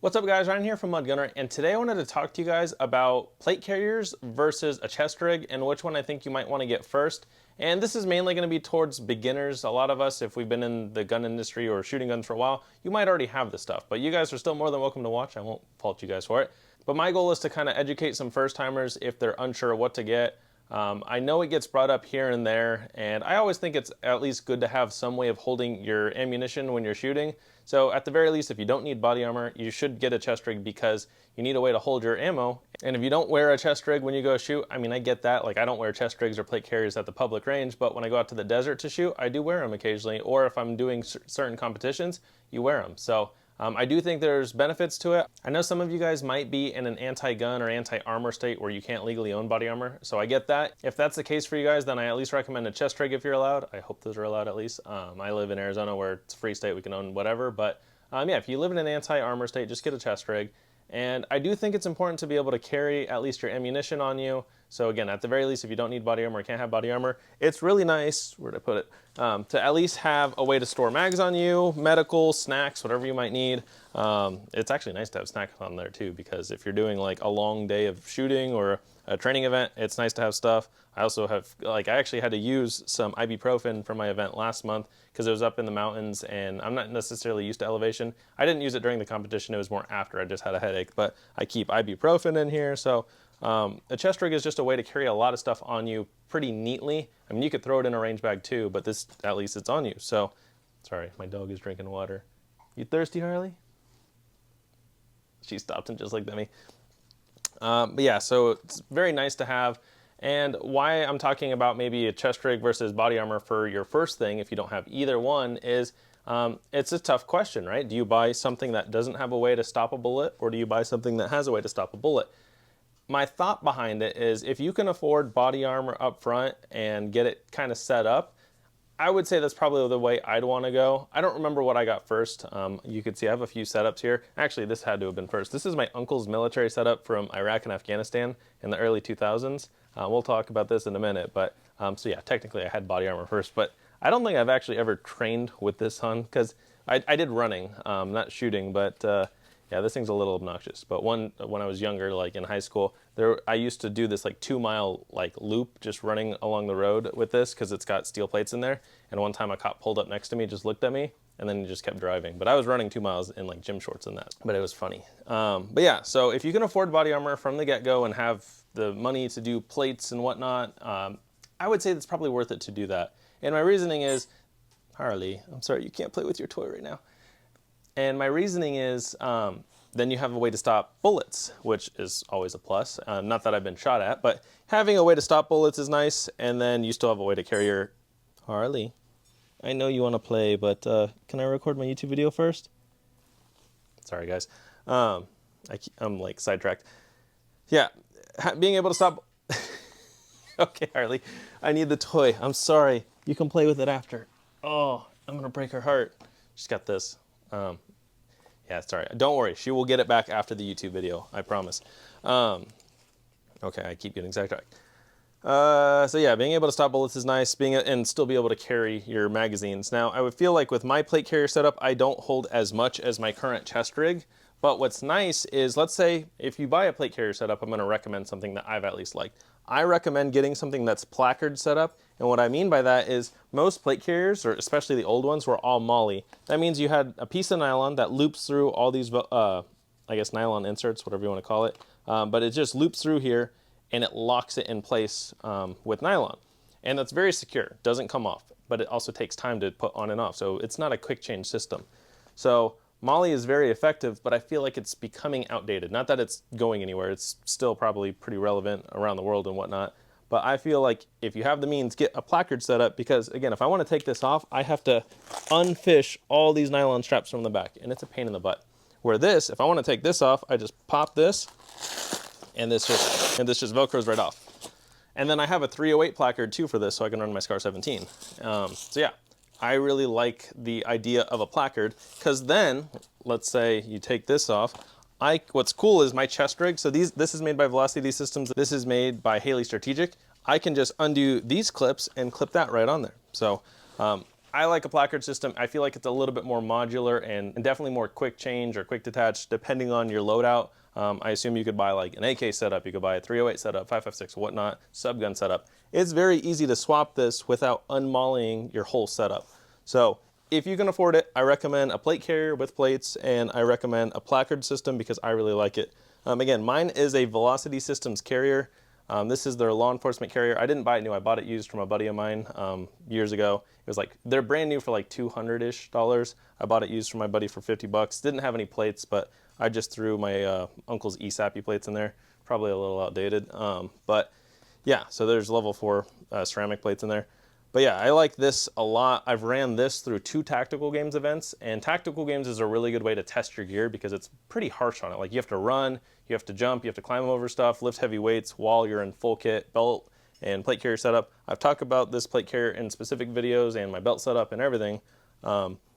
What's up guys, Ryan here from Mud Gunner, and today I wanted to talk to you guys about plate carriers versus a chest rig and which one I think you might want to get first. And this is mainly going to be towards beginners. A lot of us, if we've been in the gun industry or shooting guns for a while, you might already have this stuff, but you guys are still more than welcome to watch. I won't fault you guys for it. But my goal is to kind of educate some first timers if they're unsure what to get. I know it gets brought up here and there, and I always think it's at least good to have some way of holding your ammunition when you're shooting. So at the very least, if you don't need body armor, you should get a chest rig because you need a way to hold your ammo. And if you don't wear a chest rig when you go shoot, I mean, I get that. Like, I don't wear chest rigs or plate carriers at the public range, but when I go out to the desert to shoot, I do wear them occasionally. Or if I'm doing certain competitions, you wear them. So I do think there's benefits to it. I know some of you guys might be in an anti-gun or anti-armor state where you can't legally own body armor, so I get that. If that's the case for you guys, then I at least recommend a chest rig if you're allowed. I hope those are allowed at least. I live in Arizona where it's a free state, we can own whatever, but yeah, if you live in an anti-armor state, just get a chest rig. And I do think it's important to be able to carry at least your ammunition on you. So again, at the very least, if you don't need body armor or can't have body armor, it's really nice, where'd I put it, to at least have a way to store mags on you, medical, snacks, whatever you might need. It's actually nice to have snacks on there too, because if you're doing like a long day of shooting or a training event, it's nice to have stuff. I also have, like, I actually had to use some ibuprofen for my event last month because it was up in the mountains and I'm not necessarily used to elevation. I didn't use it during the competition, it was more after. I just had a headache, but I keep ibuprofen in here. So a chest rig is just a way to carry a lot of stuff on you pretty neatly. I mean, you could throw it in a range bag too, but this, at least it's on you. So, sorry, my dog is drinking water. You thirsty, Harley? She stopped and just looked at me. But yeah, so it's very nice to have. And why I'm talking about maybe a chest rig versus body armor for your first thing, if you don't have either one, is it's a tough question, right? Do you buy something that doesn't have a way to stop a bullet, or do you buy something that has a way to stop a bullet? My thought behind it is if you can afford body armor up front and get it kind of set up, I would say that's probably the way I'd want to go. I don't remember what I got first. You could see I have a few setups here. Actually, this had to have been first. This is my uncle's military setup from Iraq and Afghanistan in the early 2000s. We'll talk about this in a minute, but so yeah, technically I had body armor first, but I don't think I've actually ever trained with this hun because I did running, not shooting, but yeah, this thing's a little obnoxious. But when I was younger, like in high school, I used to do this like 2-mile like loop just running along the road with this because it's got steel plates in there. And one time a cop pulled up next to me, just looked at me, and then he just kept driving. But I was running 2 miles in like gym shorts and that, but it was funny. But yeah, so if you can afford body armor from the get-go and have the money to do plates and whatnot, I would say it's probably worth it to do that. And my reasoning is, Harley, I'm sorry, you can't play with your toy right now. And my reasoning is, then you have a way to stop bullets, which is always a plus. Not that I've been shot at, but having a way to stop bullets is nice. And then you still have a way to carry your... Harley, I know you want to play, but can I record my YouTube video first? Sorry, guys. I'm like sidetracked. Yeah, being able to stop... Okay, Harley, I need the toy. I'm sorry. You can play with it after. Oh, I'm going to break her heart. She's got this. Yeah, sorry. Don't worry. She will get it back after the YouTube video. I promise. Okay, I keep getting sidetracked. So yeah, being able to stop bullets is nice. And still be able to carry your magazines. Now, I would feel like with my plate carrier setup, I don't hold as much as my current chest rig. But what's nice is, let's say, if you buy a plate carrier setup, I'm going to recommend something that I've at least liked. I recommend getting something that's placard setup. And what I mean by that is most plate carriers, or especially the old ones, were all MOLLE. That means you had a piece of nylon that loops through all these, I guess, nylon inserts, whatever you want to call it. But it just loops through here and it locks it in place with nylon. And that's very secure, doesn't come off, but it also takes time to put on and off. So it's not a quick change system. So MOLLE is very effective, but I feel like it's becoming outdated. Not that it's going anywhere, it's still probably pretty relevant around the world and whatnot. But I feel like if you have the means, get a placard set up, because again, if I want to take this off, I have to unfish all these nylon straps from the back, and it's a pain in the butt. Where this, if I want to take this off, I just pop this, and this just Velcros right off. And then I have a 308 placard too for this, so I can run my SCAR 17. So yeah. I really like the idea of a placard, because then, let's say you take this off. What's cool is my chest rig, so this is made by Velocity Systems, this is made by Haley Strategic. I can just undo these clips and clip that right on there. So I like a placard system. I feel like it's a little bit more modular and definitely more quick change or quick detach depending on your loadout. I assume you could buy like an AK setup, you could buy a 308 setup, 5.56, whatnot, subgun setup. It's very easy to swap this without unmollying your whole setup. So if you can afford it, I recommend a plate carrier with plates, and I recommend a placard system because I really like it. Again, mine is a Velocity Systems carrier. This is their law enforcement carrier. I didn't buy it new. I bought it used from a buddy of mine years ago. It was like, they're brand new for like $200-ish. I bought it used from my buddy for 50 bucks. Didn't have any plates, but I just threw my uncle's ESAPI plates in there. Probably a little outdated. But yeah, so there's level 4 ceramic plates in there. But yeah, I like this a lot. I've ran this through 2 Tactical Games events, and Tactical Games is a really good way to test your gear because it's pretty harsh on it. Like, you have to run, you have to jump, you have to climb over stuff, lift heavy weights while you're in full kit, belt, and plate carrier setup. I've talked about this plate carrier in specific videos and my belt setup and everything.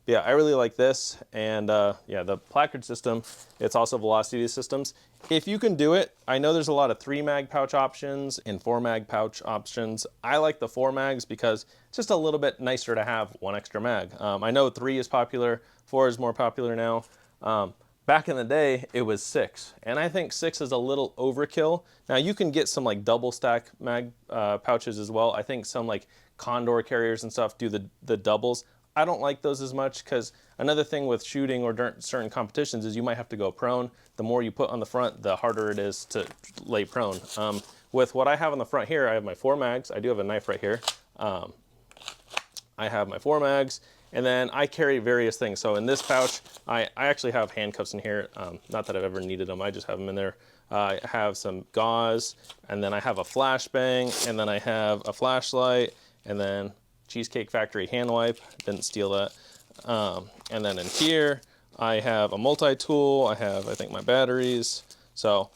Yeah, I really like this, and yeah, the placard system, it's also Velocity Systems. If you can do it, I know there's a lot of 3 mag pouch options and 4 mag pouch options. I like the 4 mags because it's just a little bit nicer to have 1 extra mag. I know 3 is popular, 4 is more popular now. Back in the day, it was 6, and I think 6 is a little overkill. Now, you can get some like double stack mag pouches as well. I think some like Condor carriers and stuff do the doubles. I don't like those as much because another thing with shooting or during certain competitions is you might have to go prone. The more you put on the front, the harder it is to lay prone. With what I have on the front here, I have my 4 mags. I do have a knife right here. I have my 4 mags, and then I carry various things. So in this pouch, I actually have handcuffs in here. Not that I've ever needed them, I just have them in there. I have some gauze, and then I have a flashbang, and then I have a flashlight, and then Cheesecake Factory hand wipe, didn't steal that. And then in here, I have a multi-tool, I have, I think, my batteries. So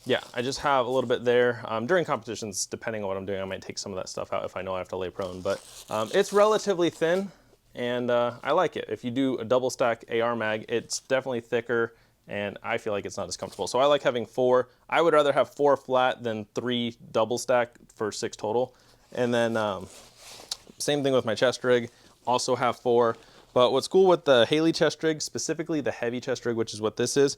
yeah, I just have a little bit there. During competitions, depending on what I'm doing, I might take some of that stuff out if I know I have to lay prone, but it's relatively thin, and I like it. If you do a double stack AR mag, it's definitely thicker, and I feel like it's not as comfortable. So I like having 4. I would rather have 4 flat than 3 double stack for 6 total. And then same thing with my chest rig, also have 4. But what's cool with the Haley chest rig, specifically the heavy chest rig, which is what this is,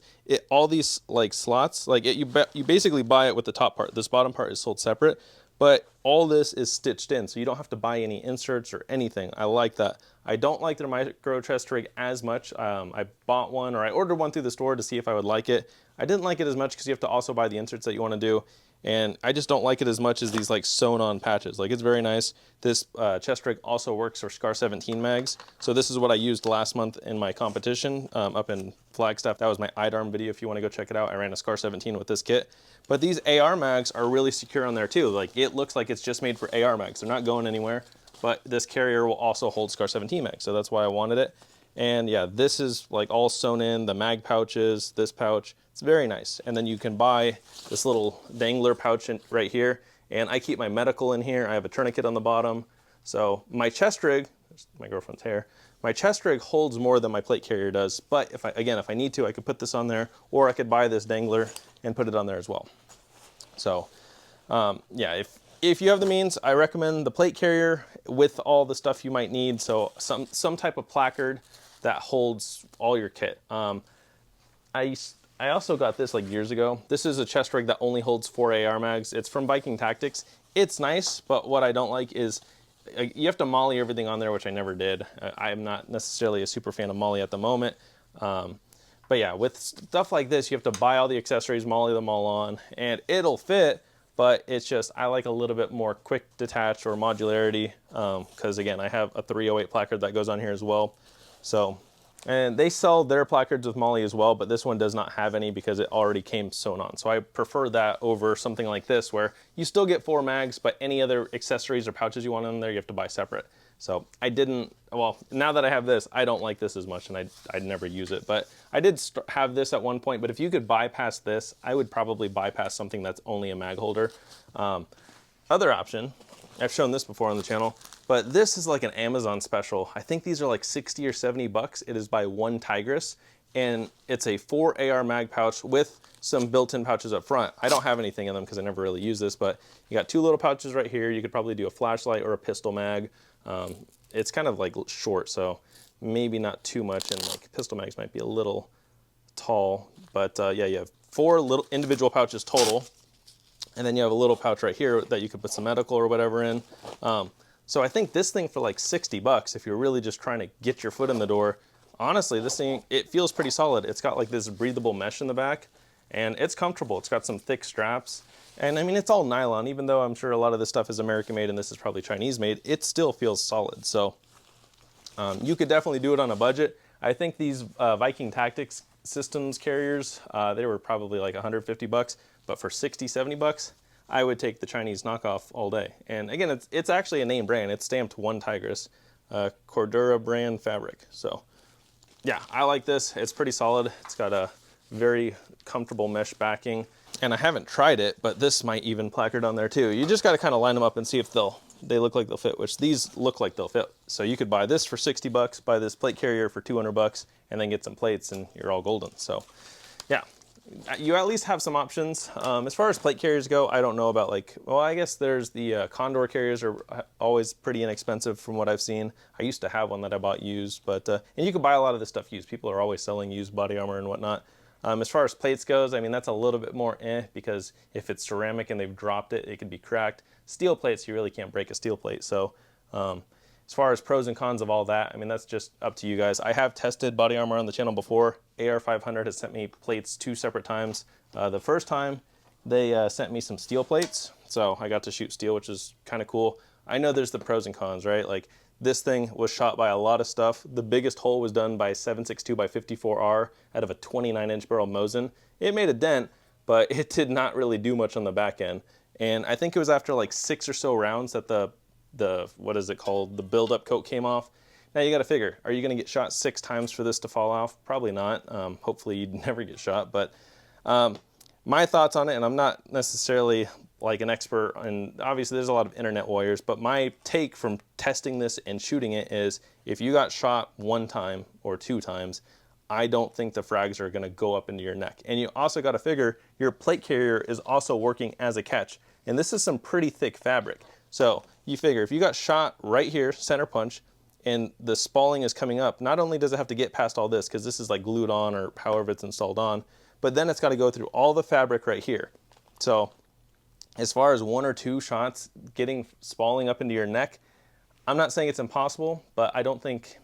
all these like slots, like you basically buy it with the top part. This bottom part is sold separate, but all this is stitched in, so you don't have to buy any inserts or anything. I like that. I don't like their micro chest rig as much. I bought one, or I ordered one through the store to see if I would like it. I didn't like it as much because you have to also buy the inserts that you want to do. And I just don't like it as much as these like sewn on patches. Like, it's very nice. This chest rig also works for SCAR 17 mags. So this is what I used last month in my competition up in Flagstaff. That was my IDARM video if you want to go check it out. I ran a SCAR 17 with this kit. But these AR mags are really secure on there too. Like, it looks like it's just made for AR mags. They're not going anywhere. But this carrier will also hold SCAR 17 mags. So that's why I wanted it. And yeah, this is like all sewn in, the mag pouches, this pouch. It's very nice. And then you can buy this little dangler pouch right here. And I keep my medical in here. I have a tourniquet on the bottom. So my chest rig, there's my girlfriend's hair, my chest rig holds more than my plate carrier does. But if I need to, I could put this on there, or I could buy this dangler and put it on there as well. So yeah, if you have the means, I recommend the plate carrier with all the stuff you might need. So some type of placard that holds all your kit. I also got this like years ago. This is a chest rig that only holds 4 AR mags. It's from Viking Tactics. It's nice, but what I don't like is you have to molly everything on there, which I never did. I'm not necessarily a super fan of molly at the moment. But yeah, with stuff like this, you have to buy all the accessories, molly them all on, and it'll fit, but it's just, I like a little bit more quick detach or modularity, because again, I have a 308 placard that goes on here as well. So, and they sell their placards with molly as well, but this one does not have any because it already came sewn on. So I prefer that over something like this where you still get 4 mags, but any other accessories or pouches you want in there, you have to buy separate. So I didn't, well, now that I have this, I don't like this as much, and I'd never use it. But I did have this at one point, but if you could bypass this, I would probably bypass something that's only a mag holder. Other option, I've shown this before on the channel, but this is like an Amazon special. I think these are like 60 or 70 bucks. It is by One Tigress, and it's a 4 AR mag pouch with some built-in pouches up front. I don't have anything in them because I never really use this, but you got 2 little pouches right here. You could probably do a flashlight or a pistol mag. it's kind of like short, so maybe not too much, and like pistol mags might be a little tall, but yeah, you have 4 little individual pouches total, and then you have a little pouch right here that you could put some medical or whatever in. So I think this thing for like 60 bucks, if you're really just trying to get your foot in the door, honestly, this thing, it feels pretty solid. It's got like this breathable mesh in the back, and it's comfortable. It's got some thick straps, and I mean, it's all nylon. Even though I'm sure a lot of this stuff is American made and this is probably Chinese made, it still feels solid. So you could definitely do it on a budget. I think these Viking Tactics Systems carriers, they were probably like 150 bucks, but for 60, 70 bucks, I would take the Chinese knockoff all day. And again, it's actually a name brand. It's stamped One Tigris, Cordura brand fabric. So yeah, I like this. It's pretty solid. It's got a very comfortable mesh backing. And I haven't tried it, but this might even placard on there too. You just got to kind of line them up and see if they look like they'll fit, which these look like they'll fit. So you could buy this for 60 bucks, buy this plate carrier for 200 bucks, and then get some plates and you're all golden. So yeah, you at least have some options. As far as plate carriers go, I don't know about like, well, I guess there's the Condor carriers are always pretty inexpensive from what I've seen. I used to have one that I bought used, but, and you can buy a lot of this stuff used. People are always selling used body armor and whatnot. As far as plates goes, I mean, that's a little bit more because if it's ceramic and they've dropped it, it could be cracked. Steel plates, you really can't break a steel plate. So as far as pros and cons of all that, I mean, that's just up to you guys. I have tested body armor on the channel before. AR500 has sent me plates 2 separate times. The first time, they sent me some steel plates. So I got to shoot steel, which is kind of cool. I know there's the pros and cons, right? Like this thing was shot by a lot of stuff. The biggest hole was done by 7.62 by 54R out of a 29-inch barrel Mosin. It made a dent, but it did not really do much on the back end. And I think it was after like 6 or so rounds that the what is it called? The build-up coat came off. Now you got to figure, are you going to get shot 6 times for this to fall off? Probably not. Hopefully you'd never get shot. But my thoughts on it, and I'm not necessarily like an expert, and obviously there's a lot of internet warriors, but my take from testing this and shooting it is if you got shot 1 time or 2 times, I don't think the frags are going to go up into your neck. And you also got to figure your plate carrier is also working as a catch. And this is some pretty thick fabric. So you figure if you got shot right here, center punch, and the spalling is coming up, not only does it have to get past all this, because this is like glued on or however it's installed on, but then it's got to go through all the fabric right here. So as far as 1 or 2 shots getting spalling up into your neck, I'm not saying it's impossible, but I don't think,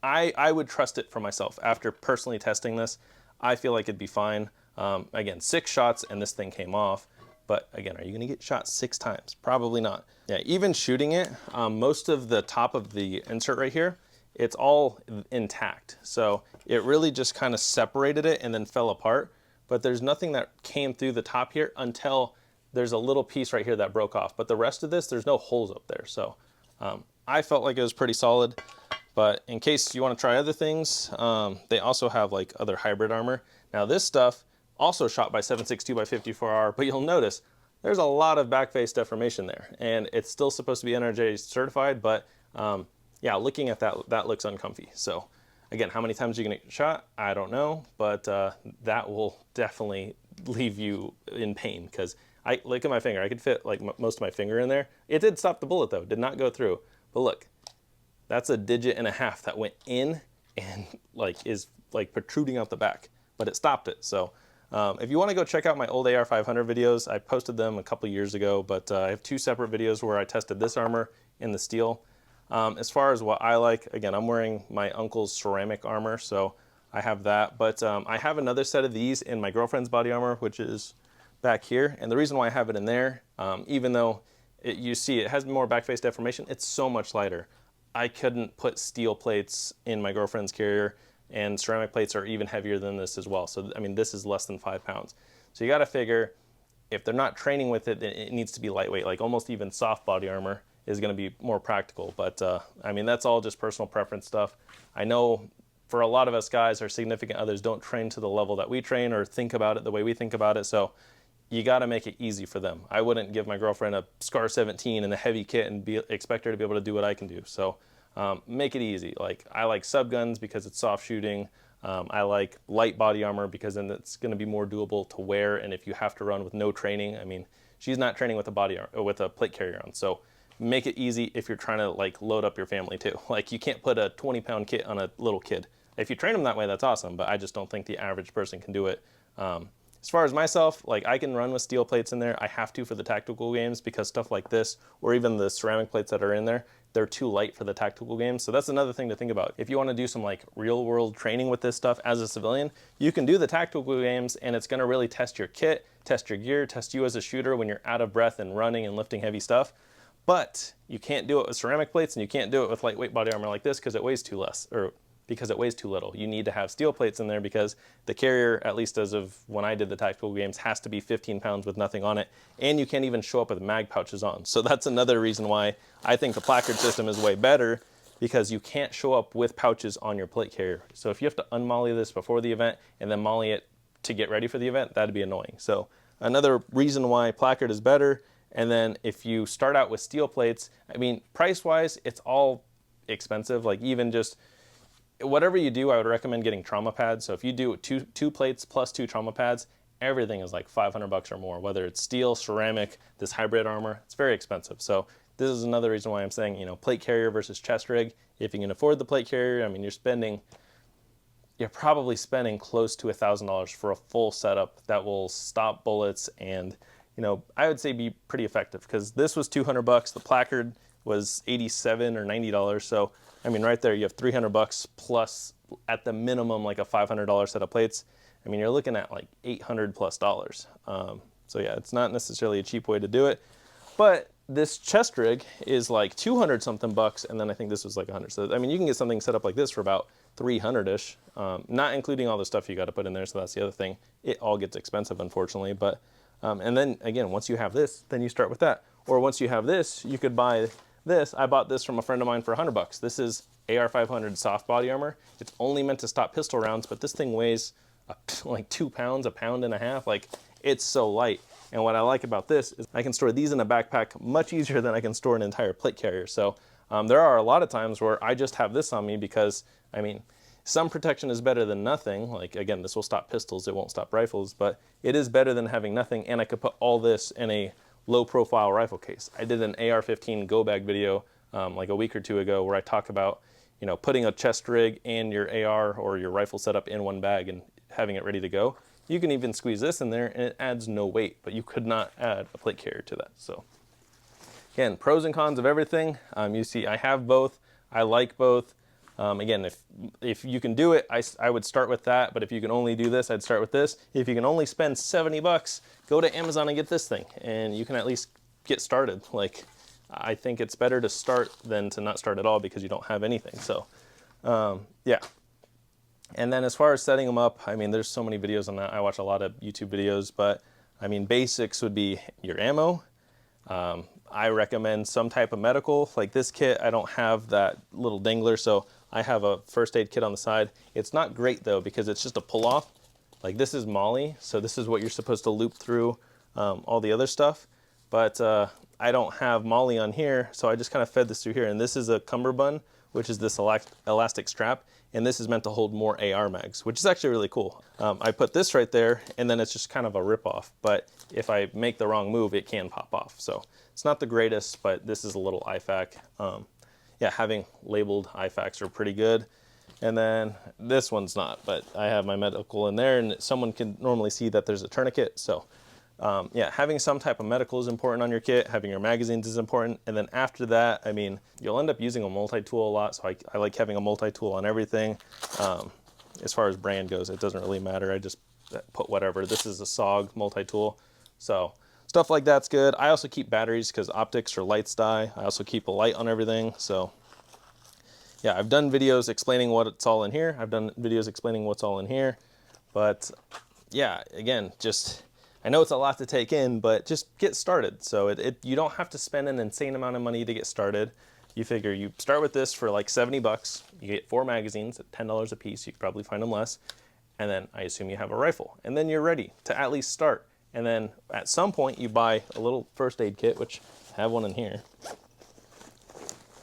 I would trust it for myself. After personally testing this, I feel like it'd be fine. Again, 6 shots and this thing came off. But again, are you gonna get shot 6 times? Probably not. Yeah, even shooting it, most of the top of the insert right here, it's all intact. So it really just kind of separated it and then fell apart. But there's nothing that came through the top here until there's a little piece right here that broke off. But the rest of this, there's no holes up there. So I felt like it was pretty solid. But in case you want to try other things, they also have like other hybrid armor. Now this stuff also shot by 7.62 by 54R, but you'll notice there's a lot of back face deformation there, and it's still supposed to be NRJ certified, but yeah, looking at that, that looks uncomfy. So again, how many times are you gonna get shot? I don't know, but that will definitely leave you in pain, because I look at my finger. I could fit like most of my finger in there. It did stop the bullet though, did not go through. But look, that's a 1.5 digits that went in and like is like protruding out the back, but it stopped it. So if you want to go check out my old AR500 videos, I posted them a couple years ago, but I have 2 separate videos where I tested this armor in the steel. As far as what I like, again, I'm wearing my uncle's ceramic armor, so I have that. But I have another set of these in my girlfriend's body armor, which is back here. And the reason why I have it in there, even though you see it has more back face deformation, it's so much lighter. I couldn't put steel plates in my girlfriend's carrier, and ceramic plates are even heavier than this as well. So, I mean, this is less than 5 pounds. So you gotta figure, if they're not training with it, it needs to be lightweight, like almost even soft body armor is gonna be more practical. But I mean, that's all just personal preference stuff. I know for a lot of us guys, our significant others don't train to the level that we train or think about it the way we think about it. So you gotta make it easy for them. I wouldn't give my girlfriend a Scar 17 and a heavy kit and expect her to be able to do what I can do. So make it easy. Like, I like sub guns because it's soft shooting. I like light body armor because then it's going to be more doable to wear. And if you have to run with no training, I mean, she's not training with a with a plate carrier on. So make it easy if you're trying to like load up your family too. Like you can't put a 20-pound kit on a little kid. If you train them that way, that's awesome, but I just don't think the average person can do it. As far as myself, like I can run with steel plates in there. I have to for the tactical games because stuff like this, or even the ceramic plates that are in there, they're too light for the tactical games. So that's another thing to think about. If you want to do some like real world training with this stuff as a civilian, you can do the tactical games and it's going to really test your kit, test your gear, test you as a shooter when you're out of breath and running and lifting heavy stuff. But you can't do it with ceramic plates and you can't do it with lightweight body armor like this because it weighs too less, or because it weighs too little. You need to have steel plates in there because the carrier, at least as of when I did the tactical games, has to be 15 pounds with nothing on it, and you can't even show up with mag pouches on. So that's another reason why I think the placard system is way better, because you can't show up with pouches on your plate carrier. So if you have to unmolly this before the event and then molly it to get ready for the event, that'd be annoying. So another reason why placard is better. And then if you start out with steel plates, I mean, price-wise, it's all expensive. Like even just whatever you do, I would recommend getting trauma pads. So if you do two plates plus 2 trauma pads, everything is like $500 or more, whether it's steel, ceramic, this hybrid armor, it's very expensive. So this is another reason why I'm saying, you know, plate carrier versus chest rig. If you can afford the plate carrier, I mean, you're probably spending close to $1,000 for a full setup that will stop bullets and, you know, I would say be pretty effective, because this was $200. The placard was $87 or $90. So I mean, right there, you have $300 plus at the minimum, like a $500 set of plates. I mean, you're looking at like $800 plus. So yeah, it's not necessarily a cheap way to do it, but this chest rig is like 200 something bucks. And then I think this was like 100. So, I mean, you can get something set up like this for about 300-ish, not including all the stuff you got to put in there. So that's the other thing. It all gets expensive, unfortunately. But, and then again, once you have this, then you start with that. Or once you have this, you could buy this. I bought this from a friend of mine for $100. This is AR-500 soft body armor. It's only meant to stop pistol rounds, but this thing weighs like 2 pounds, 1.5 pounds. Like, it's so light. And what I like about this is I can store these in a backpack much easier than I can store an entire plate carrier. So there are a lot of times where I just have this on me because, I mean, some protection is better than nothing. Like, again, this will stop pistols, it won't stop rifles, but it is better than having nothing, and I could put all this in a low profile rifle case. I did an AR-15 go bag video like a week or 2 ago where I talk about, you know, putting a chest rig and your AR or your rifle setup in one bag and having it ready to go. You can even squeeze this in there and it adds no weight, but you could not add a plate carrier to that. So again, pros and cons of everything. You see I have both. I like both. Again, if you can do it, I would start with that, but if you can only do this, I'd start with this. If you can only spend $70, go to Amazon and get this thing, and you can at least get started. Like, I think it's better to start than to not start at all because you don't have anything. So, yeah. And then as far as setting them up, I mean, there's so many videos on that. I watch a lot of YouTube videos, but I mean, basics would be your ammo. I recommend some type of medical. Like this kit, I don't have that little dangler, so I have a first aid kit on the side. It's not great though because it's just a pull off. Like this is MOLLE, so this is what you're supposed to loop through all the other stuff. But I don't have MOLLE on here, so I just kind of fed this through here. And this is a cummerbund, which is this elastic strap, and this is meant to hold more AR mags, which is actually really cool. I put this right there, and then it's just kind of a rip-off, but if I make the wrong move, it can pop off. So it's not the greatest, but this is a little IFAK. Yeah, having labeled IFAKs are pretty good. And then this one's not, but I have my medical in there, and someone can normally see that there's a tourniquet. So yeah, having some type of medical is important on your kit. Having your magazines is important. And then after that, I mean, you'll end up using a multi-tool a lot. So I like having a multi-tool on everything. As far as brand goes, it doesn't really matter. I just put whatever. This is a SOG multi-tool. So stuff like that's good. I also keep batteries because optics or lights die. I also keep a light on everything. So yeah, I've done videos explaining what's all in here. I've done videos explaining what's all in here. But yeah, again, just, I know it's a lot to take in, but just get started. So you don't have to spend an insane amount of money to get started. You figure you start with this for like $70. You get 4 magazines at $10 a piece. You could probably find them less. And then I assume you have a rifle. And then you're ready to at least start. And then at some point you buy a little first aid kit, which I have one in here.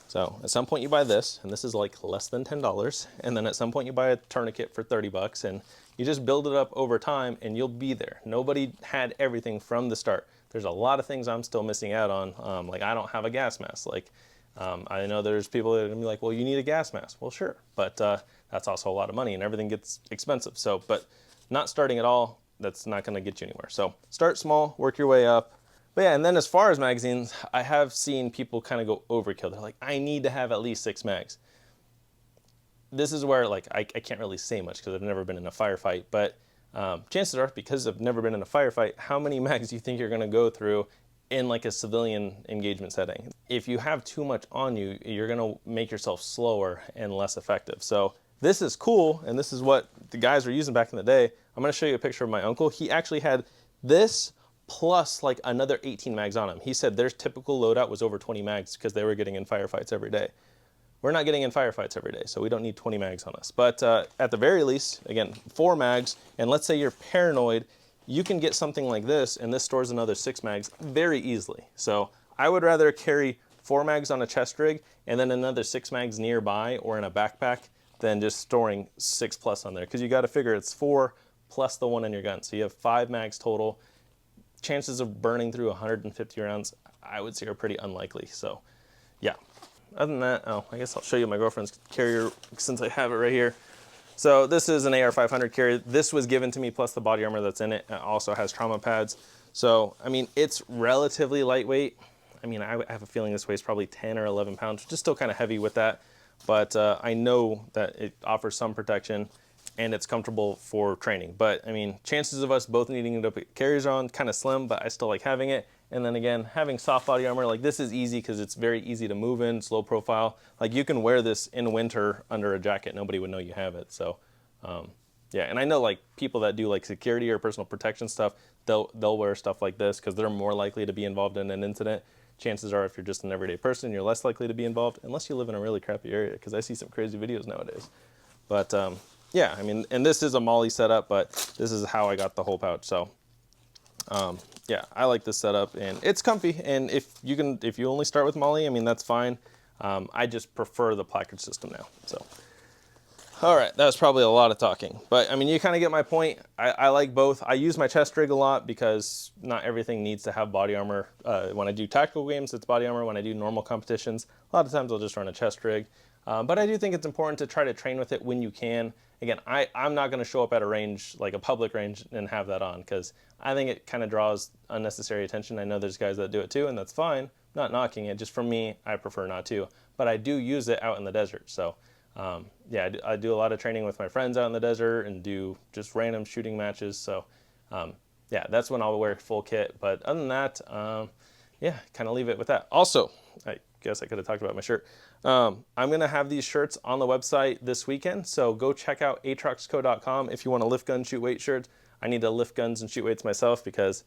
So at some point you buy this, and this is like less than $10, and then at some point you buy a tourniquet for 30 bucks, and you just build it up over time, and you'll be there. Nobody had everything from the start. There's a lot of things I'm still missing out on. Like I don't have a gas mask. Like I know there's people that are gonna be like, well, you need a gas mask. Well, sure, but that's also a lot of money, and everything gets expensive. So, but not starting at all, that's not gonna get you anywhere. So start small, work your way up. But yeah, and then as far as magazines, I have seen people kind of go overkill. They're like, I need to have at least 6 mags. This is where like I can't really say much because I've never been in a firefight, but chances are, because I've never been in a firefight, how many mags do you think you're gonna go through in like a civilian engagement setting? If you have too much on you, you're gonna make yourself slower and less effective. So this is cool, and this is what the guys were using back in the day. I'm gonna show you a picture of my uncle. He actually had this plus like another 18 mags on him. He said their typical loadout was over 20 mags because they were getting in firefights every day. We're not getting in firefights every day, so we don't need 20 mags on us. But at the very least, again, 4 mags, and let's say you're paranoid, you can get something like this, and this stores another 6 mags very easily. So I would rather carry 4 mags on a chest rig and then another 6 mags nearby or in a backpack than just storing 6 plus on there, because you got to figure it's 4 plus the 1 in your gun. So you have 5 mags total. Chances of burning through 150 rounds, I would say, are pretty unlikely. So yeah. Other than that, oh, I guess I'll show you my girlfriend's carrier since I have it right here. So this is an AR-500 carrier. This was given to me plus the body armor that's in it. It also has trauma pads. So, I mean, it's relatively lightweight. I mean, I have a feeling this weighs probably 10 or 11 pounds, which is still kind of heavy with that. But I know that it offers some protection and it's comfortable for training. But I mean, chances of us both needing to put carriers on, kind of slim, but I still like having it. And then again, having soft body armor, like this is easy because it's very easy to move in, slow profile. Like you can wear this in winter under a jacket, nobody would know you have it. So yeah, and I know like people that do like security or personal protection stuff, they'll wear stuff like this because they're more likely to be involved in an incident. Chances are if you're just an everyday person, you're less likely to be involved unless you live in a really crappy area, because I see some crazy videos nowadays. But yeah, I mean, and this is a MOLLE setup, but this is how I got the whole pouch. So yeah, I like this setup, and it's comfy. And if you only start with MOLLE, I mean, that's fine. I just prefer the placard system now. So, all right, that was probably a lot of talking, but I mean, you kind of get my point. I like both. I use my chest rig a lot because not everything needs to have body armor. When I do tactical games, it's body armor. When I do normal competitions, a lot of times I'll just run a chest rig. But I do think it's important to try to train with it when you can. Again, I'm not going to show up at a range, like a public range, and have that on, because I think it kind of draws unnecessary attention. I know there's guys that do it too, and that's fine. I'm not knocking it. Just for me, I prefer not to. But I do use it out in the desert. So yeah, I do a lot of training with my friends out in the desert and do just random shooting matches. So yeah, that's when I'll wear full kit. But other than that, yeah, kind of leave it with that. Also, I guess I could have talked about my shirt. I'm going to have these shirts on the website this weekend, so go check out atroxco.com if you want to lift gun, shoot weight shirts. I need to lift guns and shoot weights myself because,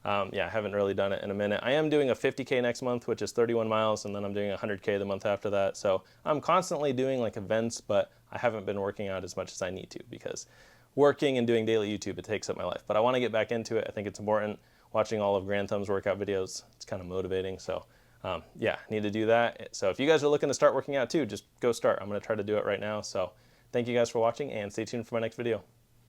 yeah, I haven't really done it in a minute. I am doing a 50K next month, which is 31 miles, and then I'm doing 100K the month after that. So I'm constantly doing like events, but I haven't been working out as much as I need to because working and doing daily YouTube, it takes up my life. But I want to get back into it. I think it's important. Watching all of Grand Thumb's workout videos, it's kind of motivating. So yeah, need to do that. So if you guys are looking to start working out too, just go start. I'm going to try to do it right now. So thank you guys for watching, and stay tuned for my next video.